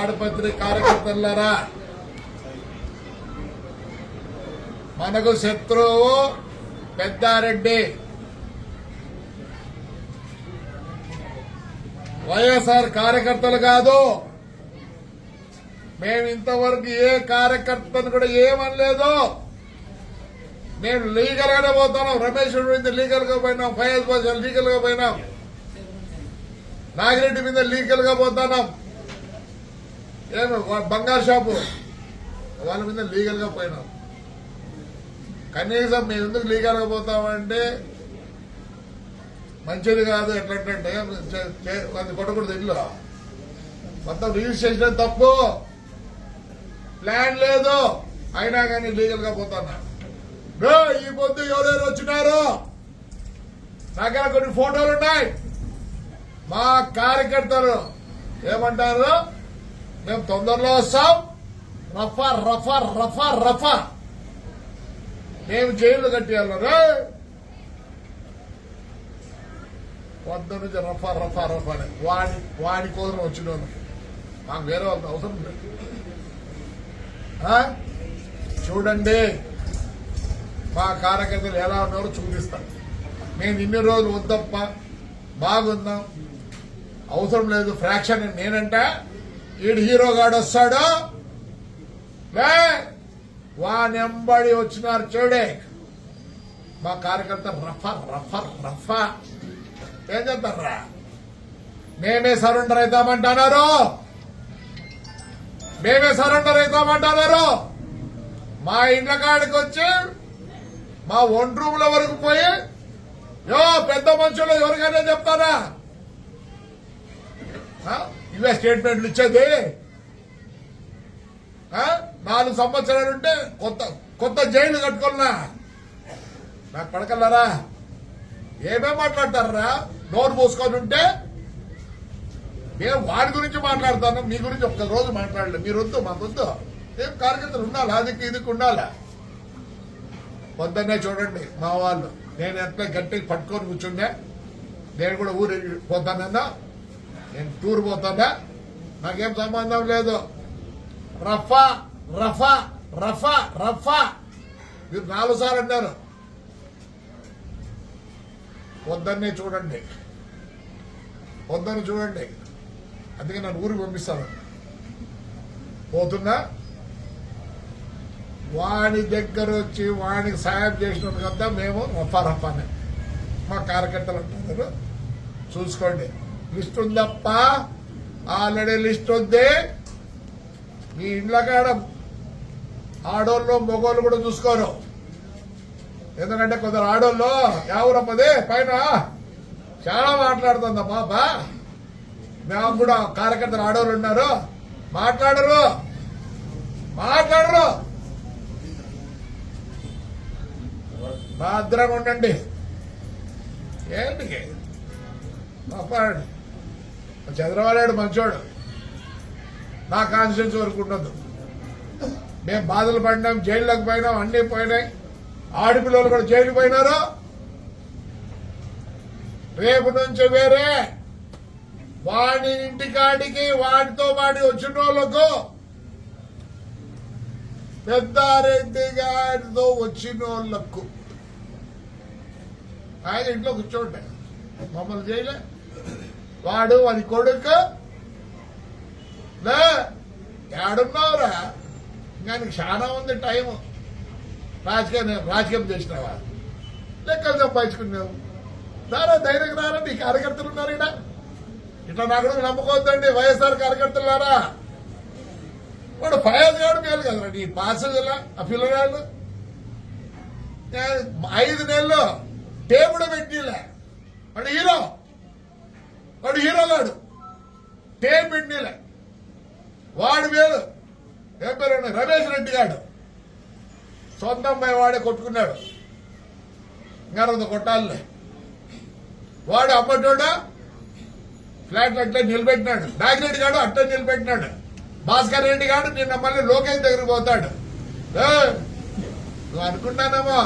తాడిపత్రి కార్యకర్తలారా, మనకు శత్రువు పెద్దారెడ్డి. వైఎస్ఆర్ కార్యకర్తలు కాదు. మేము ఇంతవరకు ఏ కార్యకర్తను కూడా ఏమనలేదు. మేము లీగల్ గానే పోతున్నాం. రమేష్ మీద లీగల్ గా పోయినాం, ఫయాజ్ బాషా లీగల్ గా పోయినాం, నాగిరెడ్డి మీద లీగల్ గా పోతున్నాం, ఏమి బంగారు షాపు వాళ్ళ మీద లీగల్ గా పోయినాం. కనీసం మేము ఎందుకు లీగల్ గా పోతామంటే మంచిది కాదు. ఎట్లంటే అది కొట్టకూడదు. ఇల్లు మొత్తం రిజిస్ట్రేషన్ తప్పు, ప్లాన్ లేదు, అయినా కానీ లీగల్ గా పోతున్నా. ఈ పొద్దు ఎవరెవరు వచ్చినారు దగ్గర కొన్ని ఫోటోలు ఉన్నాయి. మా కార్యకర్తలు ఏమంటారు, మేము తొందరలో వస్తాం, రఫా రఫా రఫా రఫా, మేము జైలు కట్టేయాలరా పొద్దు నుంచి రఫా రఫా రఫా అని వాడి కోసం వచ్చిన మాకు వేరే వాళ్ళకి అవసరం లేదు. చూడండి మా కార్యకర్తలు ఎలా ఉన్నారో చూపిస్తాం. మేము ఇన్ని రోజులు వద్దప్ప బాగుందాం, అవసరం లేదు ఫ్రాక్షన్. నేనంటే ఈడు హీరోగాడు వస్తాడు, వానెంబడి వచ్చినారు చూడే మా కార్యకర్త రఫా రఫా రఫా. ఏం చెప్తారా, మేమే సరెండర్ అవుతామంటున్నారు, మేమే సరెండర్ అవుతామంటున్నారు. మా ఇండ్ల కాడికి వచ్చి మా ఒంటి రూముల వరకు పోయి పెద్ద మనుషులు ఎవరికైనా చెప్తారా ఇవే స్టేట్మెంట్లు ఇచ్చేది? 4 సంవత్సరాలు ఉంటే కొత్త జైలు కట్టుకున్నా నాకు పడకల్లారా. ఏమేం మాట్లాడతారా నోరు పోసుకొని ఉంటే? మేము వాడి గురించి మాట్లాడతాను, మీ గురించి ఒక్క రోజు మాట్లాడలేదు. మీరు వద్దు, మాకు వద్దు. ఏం కార్యకర్తలు ఉండాలి, అదికి ఇదికి ఉండాలి. పొద్దున్నే చూడండి మా వాళ్ళు, నేను ఎంత గట్టిగా పట్టుకొని కూర్చుండే. నేను కూడా ఊరు పోతానన్నా, నేను టూర్ పోతానా, నాకేం సంబంధం లేదు. రఫా రఫా రఫా రఫా మీరు 4 సార్లు అన్నారు. పొద్దున్నే చూడండి, పొద్దున్న చూడండి. అందుకే నన్ను ఊరికి పంపిస్తాను. పోతున్నా వాడి దగ్గర వచ్చి వాడికి సాయం చేసినట్టు కదా మేము రఫా రఫానే. మా కార్యకర్తలు అంటున్నారు, చూసుకోండి. లిస్ట్ ఉందప్ప, ఆల్రెడీ లిస్ట్ ఉంది. మీ ఇండ్ల కాడ ఆడోళ్ళు మొగోళ్ళు కూడా చూసుకోరు. ఎందుకంటే కొందరు ఆడోళ్ళు ఎవరమ్మది పైన చాలా మాట్లాడుతుందా పాప. మేము కూడా కార్యకర్తలు ఆడోళ్ళు ఉన్నారు, మాట్లాడరు. భద్రంగా ఉండండి. ఏంటి పాపాడు చంద్రబాబు మంచోడు, నా కాన్స్టిట్యూన్సీ వరకు ఉండదు. మేము బాధలు పడినాం, జైల్లోకి పోయినాం, అన్ని పోయినాయి. ఆడపిల్లలు కూడా జైలు పోయినారు. రేపు నుంచి వేరే వాడి ఇంటికాడికి వాడితో వాడి వచ్చిన వాళ్ళకు, పెద్దారెడ్డి గారితో వచ్చిన వాళ్ళకు ఆయన ఇంట్లో కూర్చోండి, మమ్మల్ని చేయలే. వాడు వాడి కొడుకు ఏడున్నావురా, ఇంకా నీకు చాలా ఉంది టైము. రాజకీయం చేసినావా, లెక్కలు సంపాదించుకున్నావు. దారా ధైర్యం రారా, నీ కార్యకర్తలు ఉన్నారు ఇక్కడ. ఇట్లా నాకు నమ్ముకోవద్దండి వైఎస్ఆర్ కార్యకర్తలారా. వాడు ఫయాజ్ గారు మేలు కదరా, నీ పాసలా ఆ పిల్లగాళ్ళు 5 నెలలు టేబుల్ పెట్టిలే. వాడు హీరోగాడు, టేప్ పెట్టిలే. వాడు మేలు. ఏం పేరు రమేష్ రెడ్డి గాడు, సొంత అమ్మాయి వాడే కొట్టుకున్నాడు. ఇంకా కొట్టాలే. వాడు అమ్మటోడా ఫ్లాట్ అట్లే నిలబెట్టినాడు. నాగిరెడ్డి గాడు అట్లే నిలబెట్టినాడు. భాస్కర్ రెడ్డి గాడు నిన్న మళ్ళీ లోకేష్ దగ్గరికి పోతాడు. నువ్వు అనుకున్నానమ్మా,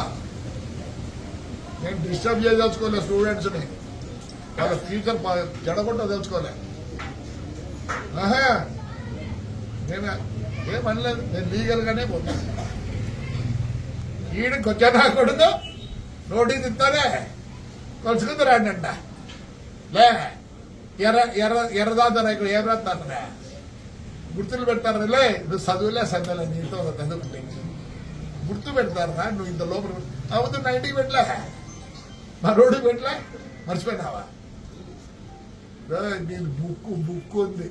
నేను డిస్టర్బ్ చేయదలుచుకోలే స్టూడెంట్స్ ని, వాళ్ళ ఫ్యూచర్ జడగొట్ట తెలుసుకోలే. ఏమనలేదు, నేను లీగల్గానే పోతాను. ఈడికి వచ్చా నా కొడుకు నోటీస్ ఇస్తానే కొలుసుకుంది రాండి అంట. లే ఎర్రదాదా ఇక్కడ ఏం రాస్తారా గుర్తులు పెడతారా? లే నువ్వు చదువులే చదివలే నీతో చదువుకుంటే గుర్తు పెడతారా? నువ్వు ఇంత లోపల అవుతు 90కి పెట్టలే, మా రోడ్డుకి పెట్టలే, మర్చిపోయినావా? నేను బుక్ ఉంది.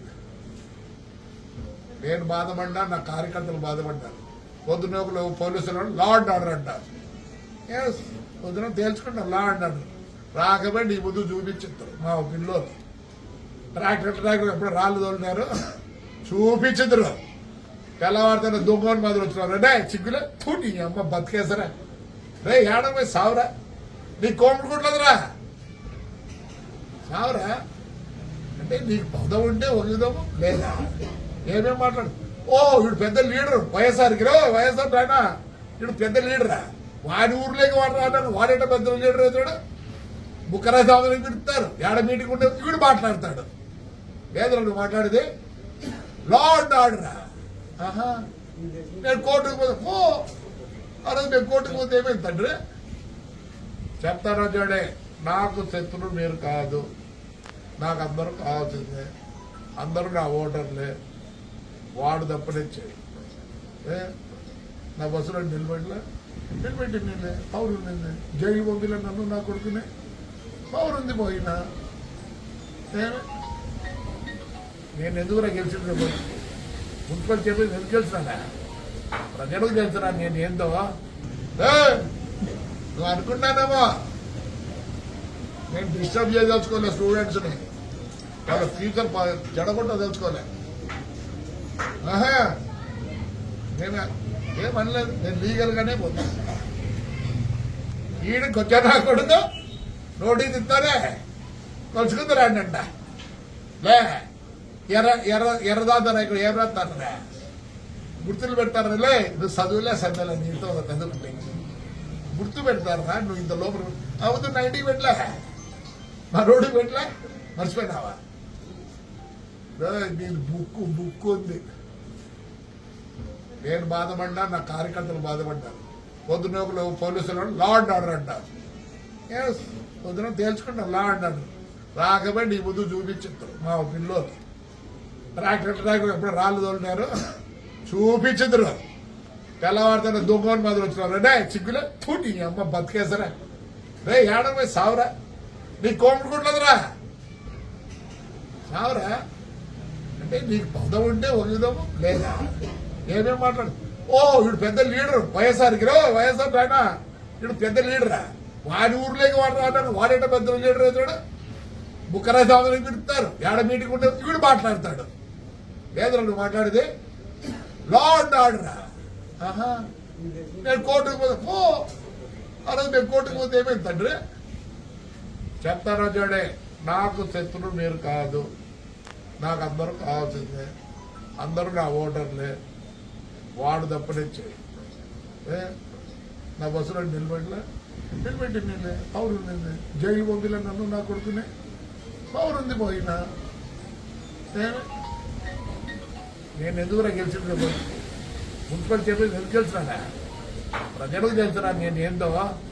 నేను బాధపడ్డా, నా కార్యకర్తలు బాధపడ్డారు. పొద్దున ఒకరు పోలీసులు లా అండ్ ఆర్డర్ అంటారు. పొద్దున తేల్చుకుంటారు లా అండ్ ఆర్డర్. రాకపోయి నీ ముందు చూపించారు మా పిల్లలు. ట్రాక్టర్ ఎప్పుడు రాళ్ళు తోలినారు చూపించదురు. తెల్లవారితేనే దొంగని మాదిరి వచ్చినారు. రే చిక్కులే నీ అమ్మ బతికేసరా, రే ఏడమై సావురా, నీ కోమడుకుంటుందిరా సావురా అంటే నీకు పదం ఉంటే ఒగిదము లేదా? ఏమేం మాట్లాడు? ఓ వీడు పెద్ద లీడరు వైఎస్ఆర్కి రా, వైఎస్ఆర్ ఆయన వీడు పెద్ద లీడరా, వాడి ఊర్లోకి వాడు రావడానికి వాడేట పెద్ద లీడర్ అవుతాడు. బుక్కరాజు సాగుని పిలుస్తారు, ఏడ మీటింగ్ ఉంటే వీడు మాట్లాడతాడు. లేదు నువ్వు మాట్లాడేది లా అండ్ ఆర్డరా? ఆహా నేను కోర్టుకు పోతే పో, ఆ రోజు నేను కోర్టుకు పోతే ఏమైంది తండ్రి? చెప్తాను చూడే, నాకు శత్రువు మీరు కాదు, నాకు అందరూ కావాల్సిందే, అందరూ నా ఓటర్లే. వాడు తప్పనిచ్చే నా బస్సులో నిలబెట్టింది పౌరు ఉంది, జైలు పంపిలే నన్ను నా కొడుకునే పౌరు ఉంది పోయినా. నేను ఎందుకురా గెలిచిన మున్సిపల్ చెప్పి ఎందుకు గెలిచినా? ప్రజలకు తెలుసురా నేను ఏందో. నువ్వు అనుకున్నానేమో నేను డిస్టర్బ్ చేయదలుచుకోలే స్టూడెంట్స్ని, వాళ్ళ ఫ్యూచర్ చెడగొట్ట తెలుసుకోలే. నేను ఏమనలేదు, నేను లీగల్గానే పోతాను. ఈడికి వచ్చా నా కొడుకు నోటీస్ ఇస్తానే కొలుసుకుంది రాండి అంట. లే ఎర్రదాదా ఇక్కడ ఏం రాస్తారా గుర్తులు పెడతారా? లే నువ్వు చదువులే చదివలే నీతో చదువుకుంటే గుర్తు పెడతారా? నువ్వు ఇంత లోపల అవుతు 90కి పెట్టలే, మా రోడ్డుకి పెట్టలే, మర్చిపోయినావా? నేను బుక్ ఉంది. నేను బాధపడ్డా, నా కార్యకర్తలు బాధపడ్డారు. పొద్దున ఒకరు పోలీసులు లా అండ్ ఆర్డర్ అంటారు. పొద్దున తేల్చుకుంటారు లా అండ్ ఆర్డర్. రాకపోయి నీ ముందు చూపించారు మా పిల్లలు. ట్రాక్టర్ ఎప్పుడు రాళ్ళు తోలినారు చూపించదురు. తెల్లవారితేనే దొంగని మాదిరి వచ్చినారు. రే చిక్కులే నీ అమ్మ బతికేసరా, రే ఏడమై సావురా, నీ కోమడుకుంటుందిరా సావురా అంటే నీకు పదం ఉంటే ఒగిదము లేదా? ఏమేం మాట్లాడు? ఓ వీడు పెద్ద లీడరు వైఎస్ఆర్కి రా, వైఎస్ఆర్ ఆయన వీడు పెద్ద లీడరా, వాడి ఊర్లోకి వాడు రావడానికి వాడేట పెద్ద లీడర్ అవుతాడు. బుక్కరాజు సాగుని పిలుస్తారు, ఏడ మీటింగ్ ఉంటే వీడు మాట్లాడతాడు. లేదు నువ్వు మాట్లాడేది లా అండ్ ఆర్డరా? ఆహా నేను కోర్టుకు పోతే పో, ఆ రోజు నేను కోర్టుకు పోతే ఏమైంది తండ్రి? చెప్తాను చూడే, నాకు శత్రువు మీరు కాదు, నాకు అందరూ కావాల్సిందే, అందరూ నా ఓటర్లే. వాడు తప్పనిచ్చే నా బస్సులో నిలబెట్టింది పౌరు ఉంది, జైలు పంపిలే నన్ను నా కొడుకునే పౌరు ఉంది పోయినా. నేను ఎందుకురా గెలిచిన మున్సిపల్ చెప్పి ఎందుకు గెలిచినా? ప్రజలకు తెలుసురా నేను ఏందో.